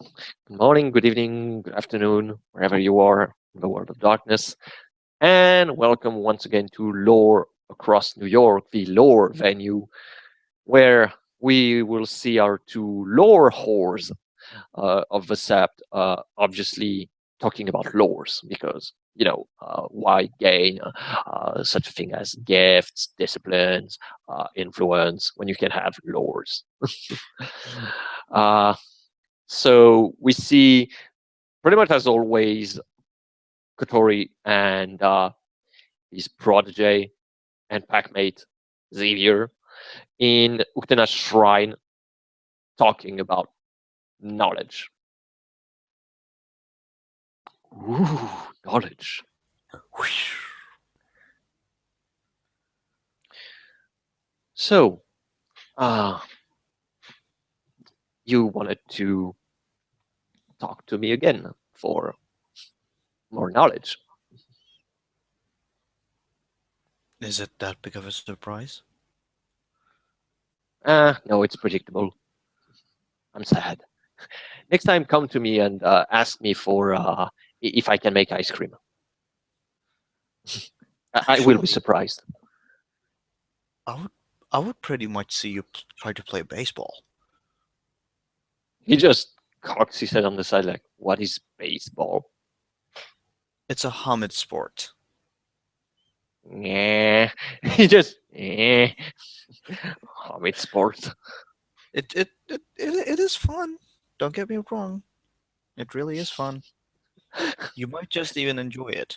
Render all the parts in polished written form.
Good morning, good evening, good afternoon, wherever you are in the world of darkness. And welcome once again to Lore Across New York, the lore venue, where we will see our two lore whores of the Sept, obviously talking about lores, because, why gain such a thing as gifts, disciplines, influence, when you can have lores? uh, so we see, pretty much as always, Kotori and his protege and packmate Xavier in Uktena Shrine talking about knowledge. Ooh, knowledge. So, you wanted to talk to me again for more knowledge. Is it that big of a surprise? No, it's predictable. I'm sad. Next time, come to me and ask me for if I can make ice cream. I will be Actually, surprised. I would I would pretty much see you try to play baseball. He just cocks his head on the side like, what is baseball? It's a Hamid sport. Yeah. He just, Hobbit sports. It is fun. Don't get me wrong. It really is fun. You might just even enjoy it.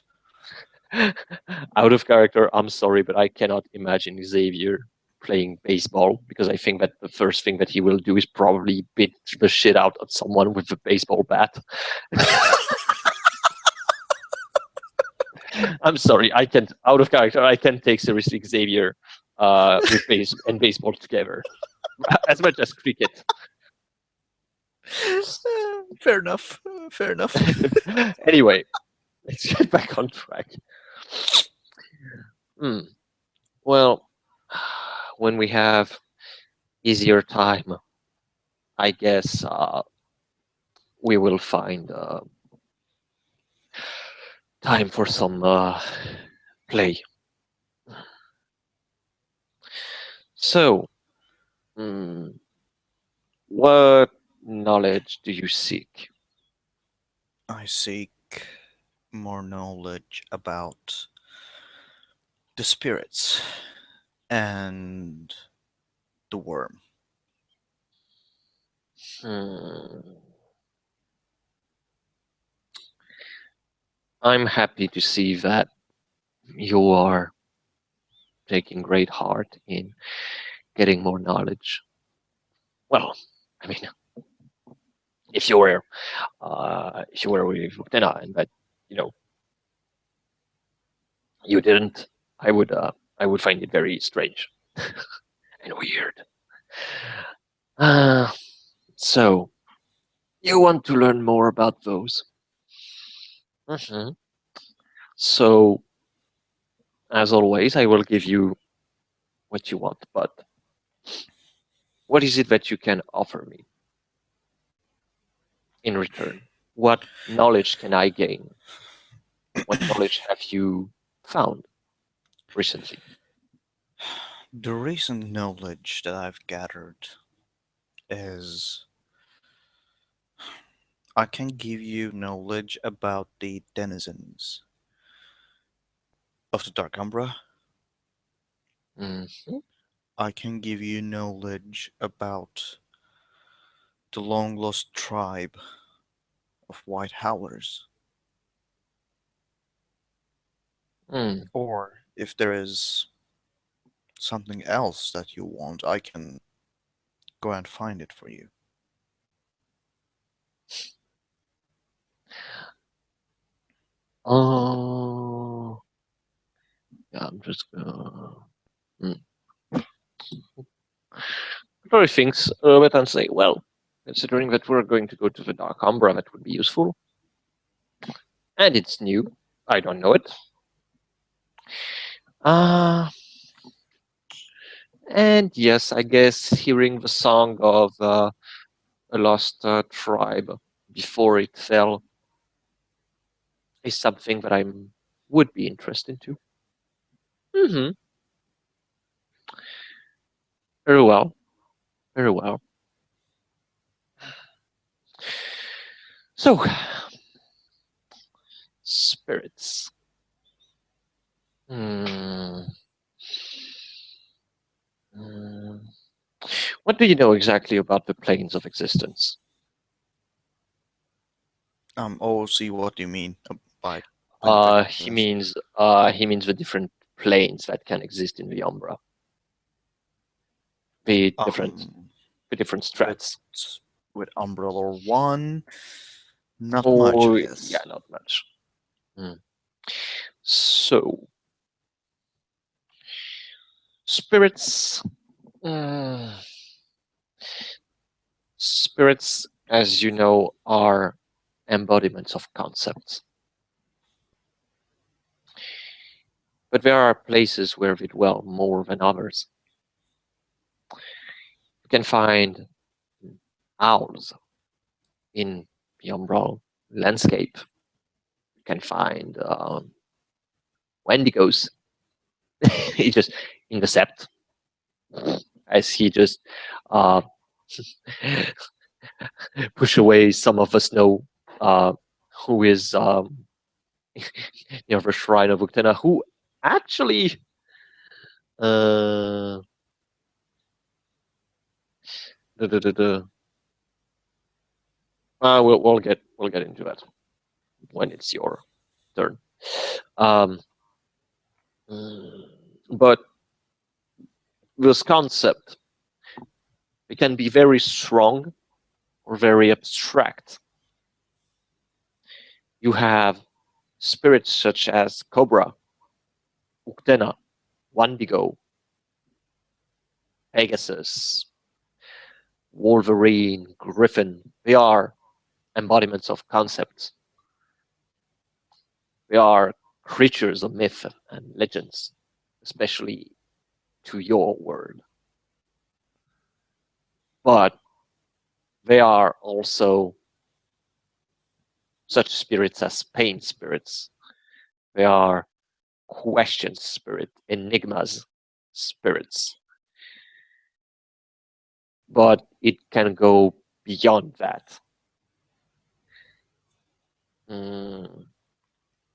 Out of character, I'm sorry, but I cannot imagine Xavier playing baseball because I think that the first thing that he will do is probably beat the shit out of someone with a baseball bat. I'm sorry, I can't. Out of character, I can't take seriously Xavier with baseball together, as much as cricket. Fair enough. Fair enough. Anyway, let's get back on track. Hmm. Well, when we have easier time, I guess we will find time for some play. So, mm, what knowledge do you seek? I seek more knowledge about the spirits and the worm. Hmm. I'm happy to see that you are taking great heart in getting more knowledge. Well, I mean, if you were with Utena and that you know you didn't, I would I would find it very strange and weird. Uh, so you want to learn more about those? Hmm. So as always, I will give you what you want, but what is it that you can offer me in return? What knowledge can I gain? What knowledge have you found recently? The recent knowledge that I've gathered is I can give you knowledge about the denizens of the Dark Umbra. Mhm. I can give you knowledge about the long lost tribe of White Howlers. Mm. Or if there is something else that you want, I can go and find it for you. Oh, yeah, I'm just gonna. Mm. Probably thinks a little bit and say, well, considering that we're going to go to the Dark Umbra, that would be useful. And it's new. I don't know it. Uh, and yes, I guess hearing the song of a lost tribe before it fell is something that I would be interested to. Mm-hmm. Very well. Very well. So, spirits. Hmm. Hmm. What do you know exactly about the planes of existence? Oh, see what you mean by plane of existence. He means the different planes that can exist in the Umbra. The different Um, the different with strats. with Umbrella One, not much, Oh I yeah, guess. not much. Hmm. So spirits. uh, Spirits, as you know, are embodiments of concepts. But there are places where we dwell more than others. You can find owls in the umbral landscape. You can find wendigos. He just intercept as he just uh, push away some of the snow. Who is near the shrine of Uktena? Who actually uh, the, the, the, the, we'll get into that when it's your turn. Um, but this concept, it can be very strong or very abstract. You have spirits such as Cobra, Uktena, Wendigo, Pegasus, Wolverine, Griffin. They are embodiments of concepts. They are creatures of myth and legends, especially to your world. But they are also such spirits as pain spirits. They are question spirit, enigmas spirits. But it can go beyond that. Mm.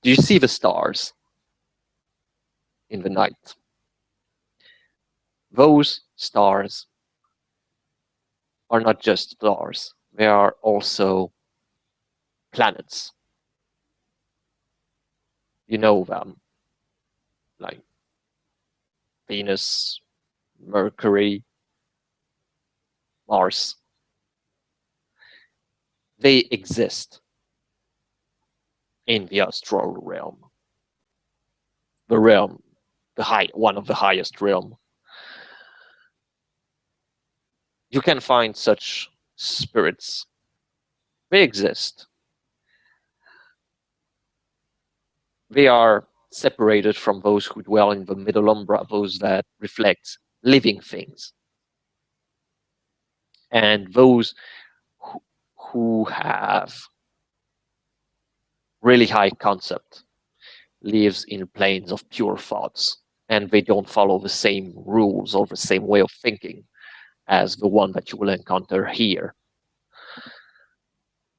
Do you see the stars in the night? Those stars are not just stars, they are also planets. You know them, like Venus, Mercury, Mars. They exist in the astral realm, the realm, one of the highest realm. You can find such spirits. They exist. They are separated from those who dwell in the middle umbra, those that reflect living things, and those who have really high concept lives in planes of pure thoughts, and they don't follow the same rules or the same way of thinking as the one that you will encounter here.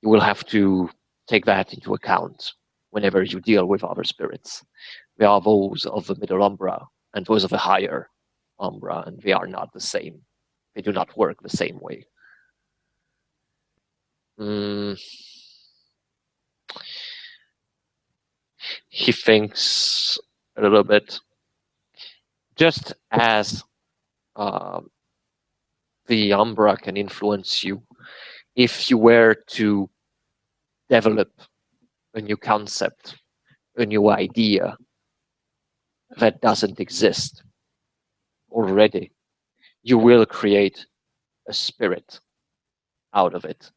You will have to take that into account whenever you deal with other spirits. They are those of the middle umbra and those of the higher umbra, and they are not the same. They do not work the same way. Mm, he thinks a little bit. Just as um, the umbra can influence you, if you were to develop a new concept, a new idea that doesn't exist already, you will create a spirit out of it.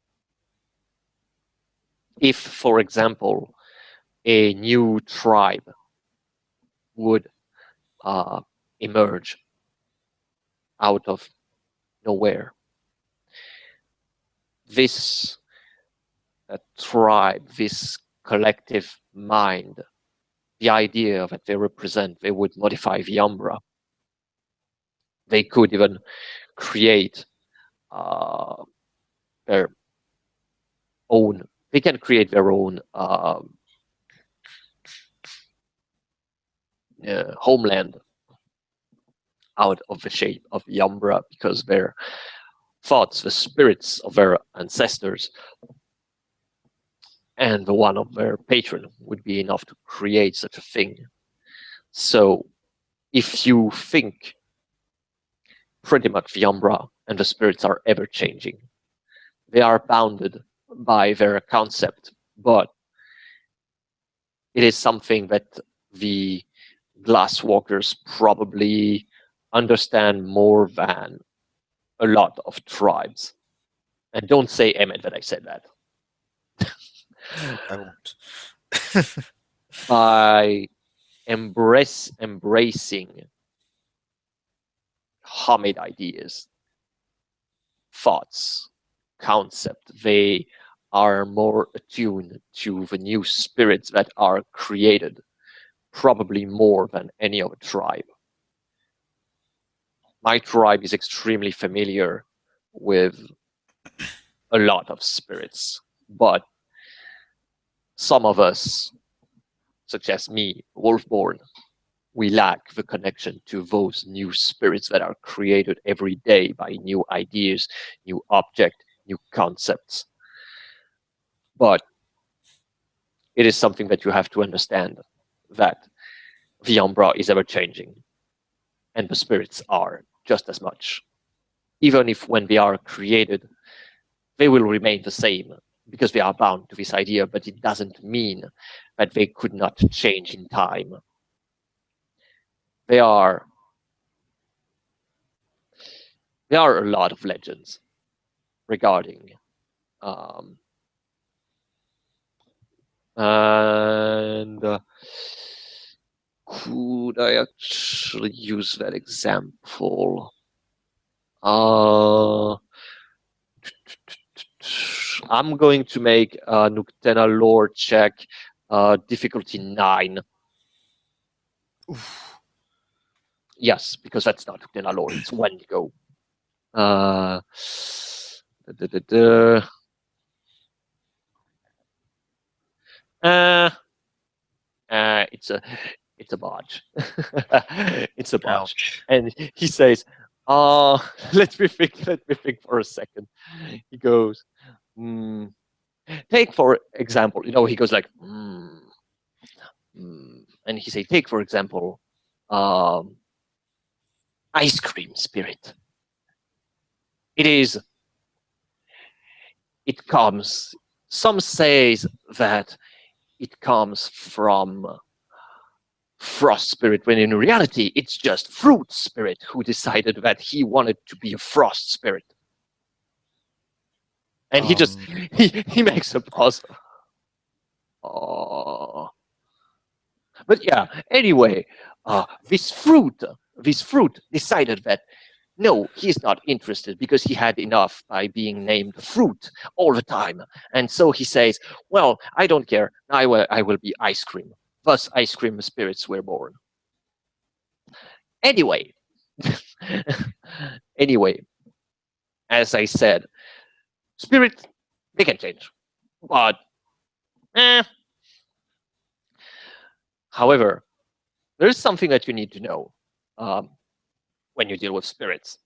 If, for example, a new tribe would uh, emerge out of nowhere, this tribe, this collective mind, the idea that they represent, they would modify the Umbra. They could even create their own. They can create their own homeland out of the shape of the Umbra, because their thoughts, the spirits of their ancestors, and the one of their patron would be enough to create such a thing. So if you think pretty much the Umbra and the spirits are ever changing, they are bounded by their concept, but it is something that the Glasswalkers probably understand more than a lot of tribes. And don't say, Emmett, that I said that. I won't. By embracing Hamid ideas, thoughts, concept, they are more attuned to the new spirits that are created, probably more than any other tribe. My tribe is extremely familiar with a lot of spirits, but some of us, such as me, Wolfborn, we lack the connection to those new spirits that are created every day by new ideas, new objects, new concepts. But it is something that you have to understand, that the Umbra is ever changing, and the spirits are just as much. Even if when they are created, they will remain the same, because they are bound to this idea, but it doesn't mean that they could not change in time. There are a lot of legends regarding and could I actually use that example? I'm going to make a Nuktena lore check, difficulty 9. Oof. Yes, because that's not Nuktena lore, it's Wendigo. Da, da, da, da. It's a barge. It's a barge. Ouch. And he says, let me think for a second. He goes, take for example, he goes like, and he say, take for example, ice cream spirit. It comes, some says that it comes from frost spirit, when in reality it's just fruit spirit who decided that he wanted to be a frost spirit. And he just he makes a pause. Oh. But yeah, anyway, this fruit decided that no, he's not interested, because he had enough by being named fruit all the time. And so he says, well, I don't care, I will be ice cream. Thus ice cream spirits were born. Anyway, as I said, spirit, they can change, but however, there's something that you need to know when you deal with spirits.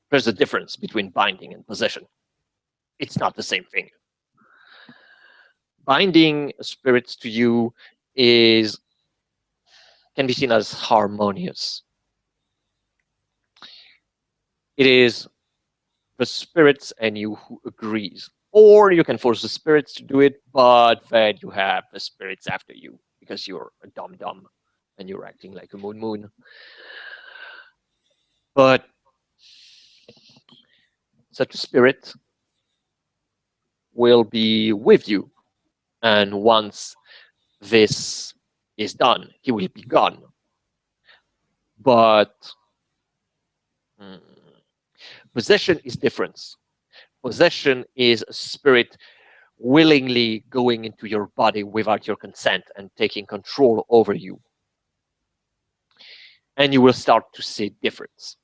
There's a difference between binding and possession. It's not the same thing. Binding spirits to you can be seen as harmonious. It is the spirits and you who agrees. Or you can force the spirits to do it, but then you have the spirits after you, because you're a dum-dum and you're acting like a moon. But such a spirit will be with you. And once this is done, he will be gone. But possession is different. Possession is a spirit willingly going into your body without your consent and taking control over you. And you will start to see difference.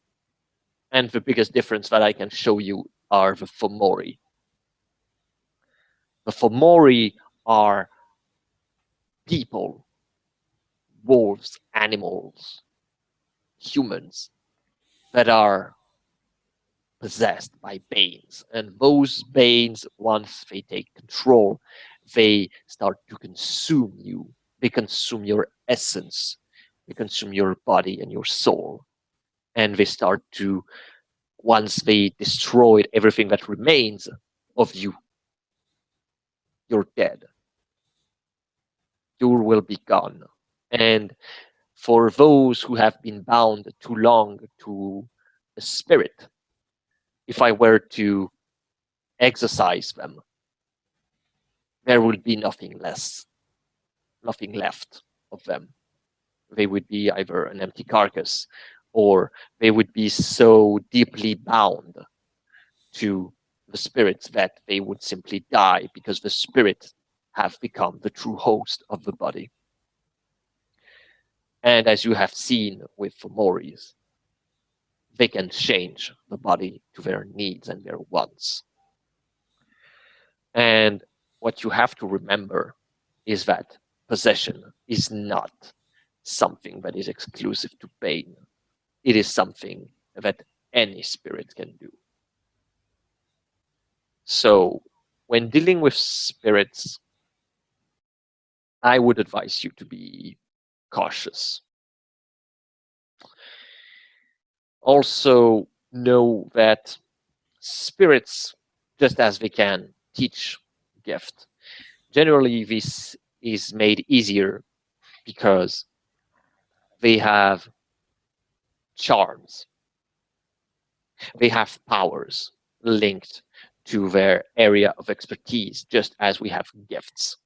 And the biggest difference that I can show you are the Fomori. The Fomori are people, wolves, animals, humans that are possessed by Banes. And those Banes, once they take control, they start to consume you. They consume your essence. They consume your body and your soul. And they start to, once they destroyed everything that remains of you, you're dead. You will be gone. And for those who have been bound too long to a spirit, if I were to exorcise them, there would be nothing left of them. They would be either an empty carcass, or they would be so deeply bound to the spirits that they would simply die because the spirit have become the true host of the body. And as you have seen with Fomoris, they can change the body to their needs and their wants. And what you have to remember is that possession is not something that is exclusive to Bane. It is something that any spirit can do. So when dealing with spirits, I would advise you to be cautious. Also know that spirits, just as they can teach gift, generally this is made easier because they have charms. They have powers linked to their area of expertise, just as we have gifts.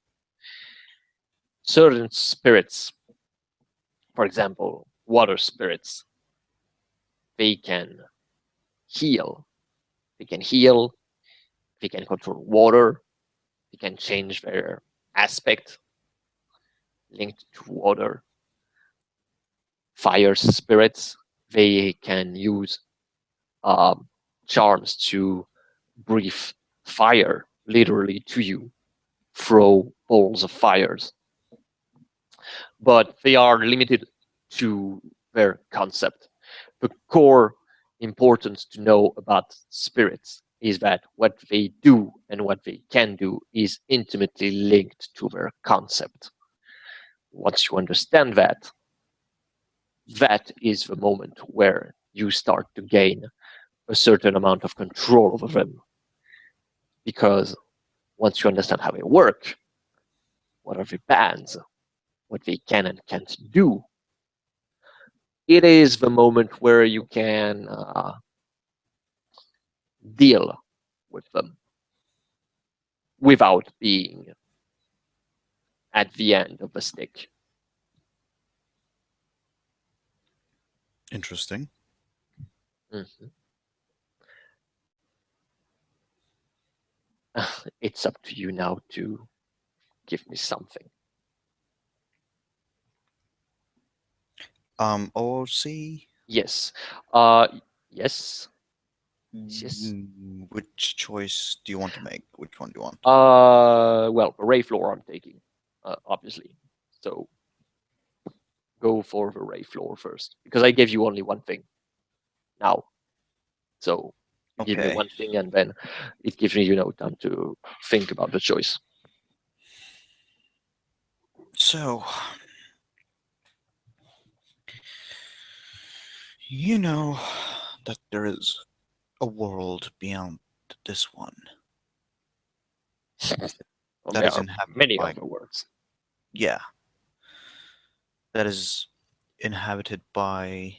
Certain spirits, for example, water spirits, they can heal. They can heal, they can control water, they can change their aspect linked to water. Fire spirits, they can use charms to breathe fire literally to you, throw balls of fires. But they are limited to their concept. The core importance to know about spirits is that what they do and what they can do is intimately linked to their concept. Once you understand that, that is the moment where you start to gain a certain amount of control over them. Because once you understand how they work, what are the bands, what they can and can't do, it is the moment where you can deal with them without being at the end of the stick. Interesting. Mhm. It's up to you now to give me something. OOC? Yes. Yes. Yes. Which choice do you want to make? Which one do you want? Well, Ray floor I'm taking, obviously. So go for the Ray floor first, because I gave you only one thing now. So you give me Okay. one thing, and then it gives me, time to think about the choice. So, you know that there is a world beyond this one Well, that there is are inhabited many by, other words. yeah, that is inhabited by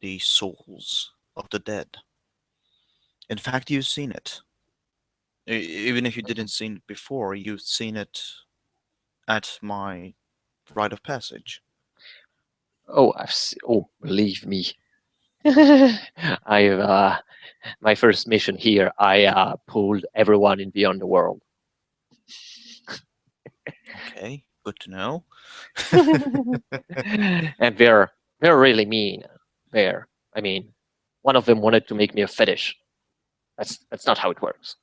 the souls of the dead. In fact, you've seen it. Even if you didn't see it before, you've seen it at my rite of passage. Oh, oh, believe me. I've my first mission here, I pulled everyone in Beyond the World. Okay, good to know. And they're really mean. They're, I mean, one of them wanted to make me a fetish. That's not how it works.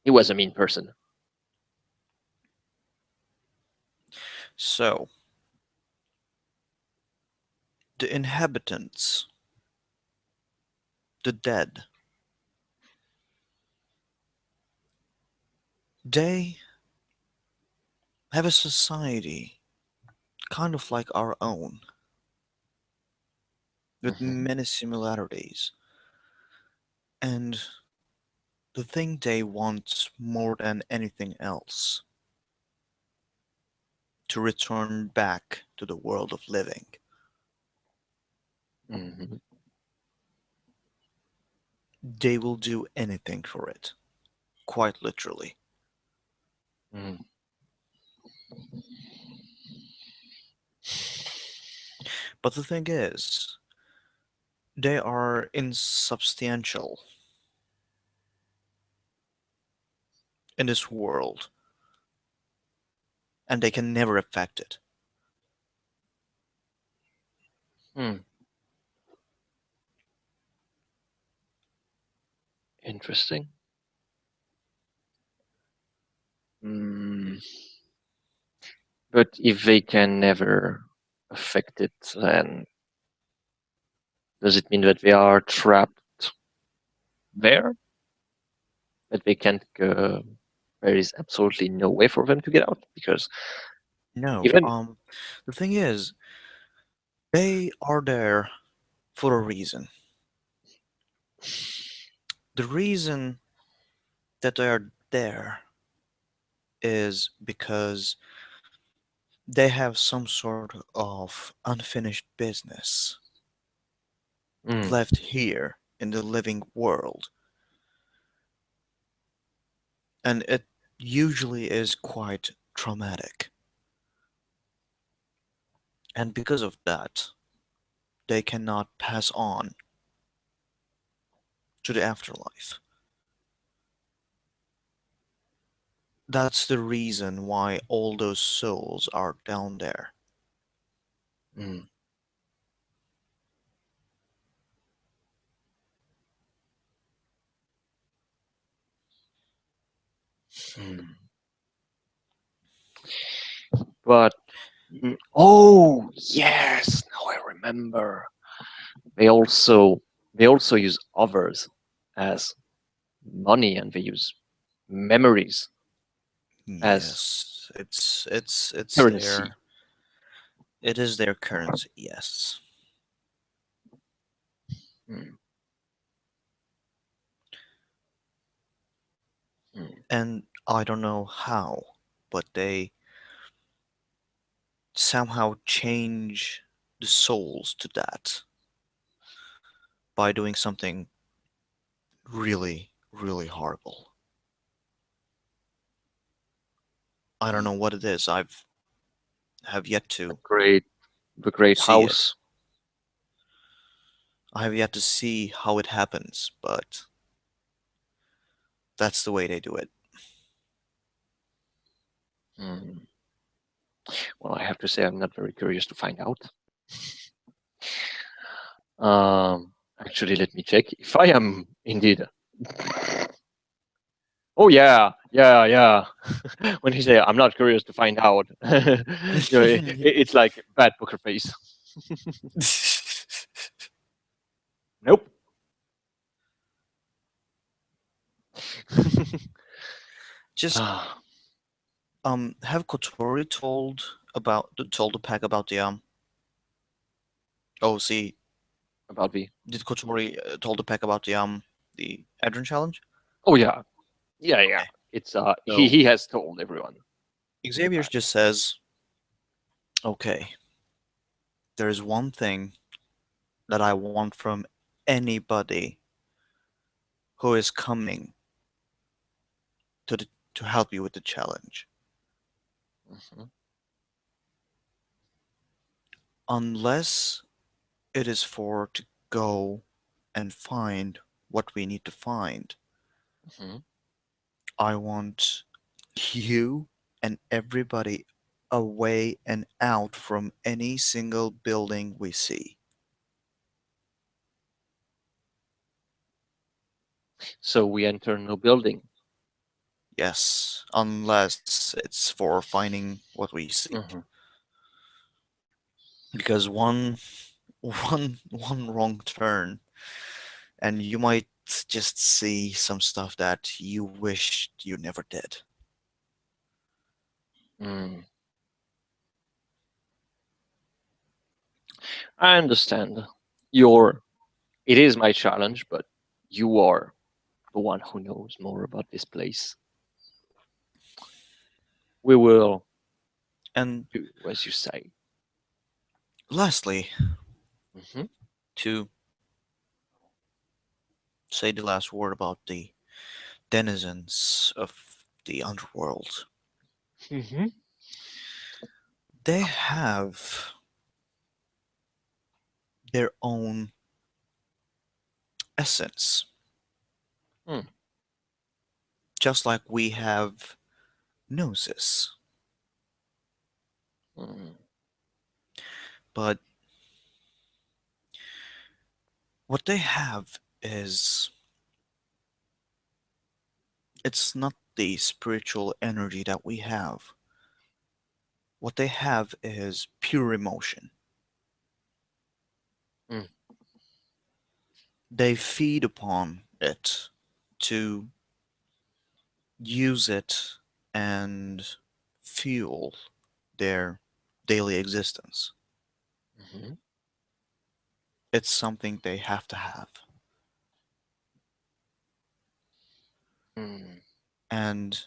He was a mean person. So, the inhabitants, the dead, they have a society kind of like our own, with Mhm. many similarities. And the thing they want more than anything else to return back to the world of living. Mhm. They will do anything for it, quite literally. Mhm. But the thing is, they are insubstantial in this world, and they can never affect it. Hmm. Interesting. Mm. But if they can never affect it, then does it mean that they are trapped there? That they can't go? There is absolutely no way for them to get out because No, even. the thing is, they are there for a reason. The reason that they are there is because they have some sort of unfinished business Mm. left here in the living world, and it usually is quite traumatic. And because of that, they cannot pass on to the afterlife. That's the reason why all those souls are down there. Mm. Mm. But oh yes, now I remember. They also they also use others as money, and they use memories as Yes, it's currency. their it is their currency, yes. Mm. Mm. And I don't know how, but they somehow change the souls to that by doing something really, really horrible. I don't Mm. know what it is. I've have yet The to great the great see it. house. I have yet to see how it happens, but that's the way they do it. Mm. Well, I have to say I'm not very curious to find out. Actually, let me check if I am indeed. Oh yeah, yeah, yeah. When he say I'm not curious to find out, it's like bad poker face. Nope. Just Ah, have Kotori told the pack about the oh, see, about the. did Kotori told the pack about the Adrian challenge? Oh yeah, yeah, yeah. Okay. It's he So he has told everyone in the Xavier pack. just says, okay, there is one thing that I want from anybody who is coming to help you with the challenge. Mhm. Unless it is for to go and find what we need to find, Mhm. I want you and everybody away and out from any single building we see. So we enter no building. Yes, unless it's for finding what we seek. Mhm. Because one wrong turn, and you might just see some stuff that you wished you never did. Mm. I understand. Your it is my challenge, but you are the one who knows more about this place. We will And do as you say. lastly, Hmm. to say the last word about the denizens of the underworld, Hmm. they have their own essence, Mm. just like we have noses. Mm. But what they have is it's not the spiritual energy that we have. What they have is pure emotion. Mm. They feed upon it to use it and fuel their daily existence. Mhm. It's something they have to have. Mm. And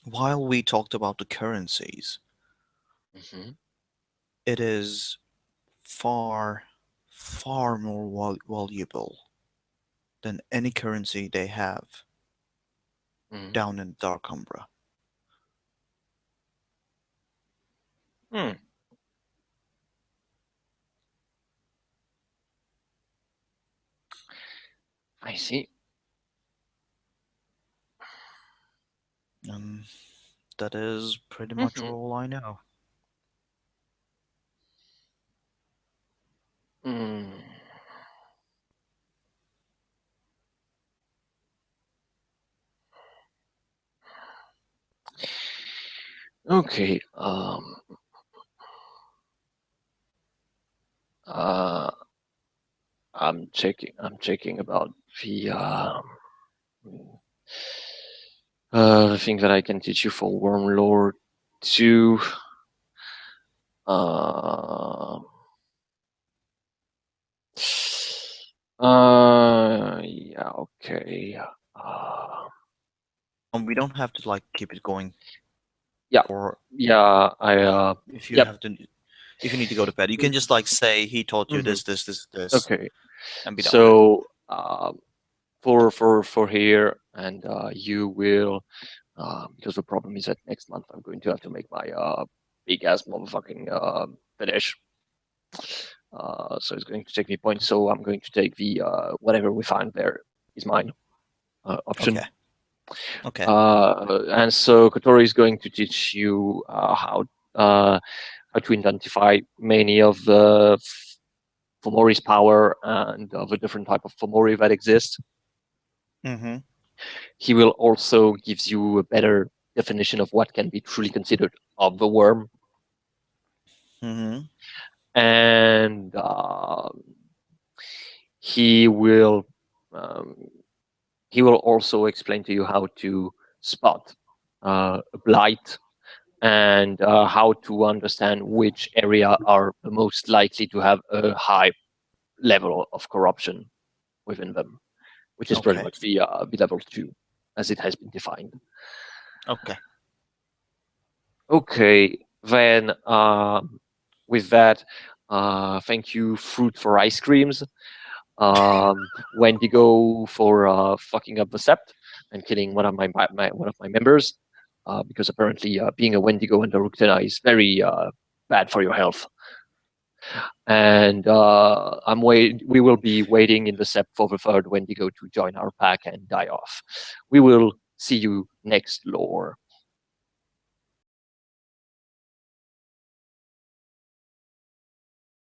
while we talked about the currencies, Mhm. it is far, far more valuable than any currency they have Mm. down in Dark Umbra. Mm. I see. And that is pretty much Mhm. all I know. Mm. Okay. Uh, I'm checking. I'm checking about the thing that I can teach you for Wormlord 2. Uh, yeah, okay. Uh, We don't have to like keep it going yeah, for yeah, if you yep. have to if you need to go to bed. You can just like say he taught you Hmm. this, Okay, and be done with it. so for here, and you will, because the problem is that next month I'm going to have to make my big ass motherfucking finish. So it's going to take me points. So I'm going to take the whatever we find there is mine option. Okay. Okay. And so Kotori is going to teach you how to identify many of the Fomori's power and of a different type of Fomori that exist. Mm-hmm. He will also gives you a better definition of what can be truly considered of the worm, Mm-hmm. and he will um, he will also explain to you how to spot a blight and how to understand which area are the most likely to have a high level of corruption within them, which is pretty Okay. much the level 2 as it has been defined. Okay. Okay, then with that, thank you, Fruit for Ice Creams. Wendigo for fucking up the sept and killing one of one of my members, because apparently being a Wendigo and a Ruktena is very bad for your health. And we will be waiting in the sept for the third Wendigo to join our pack and die off. We will see you next lore.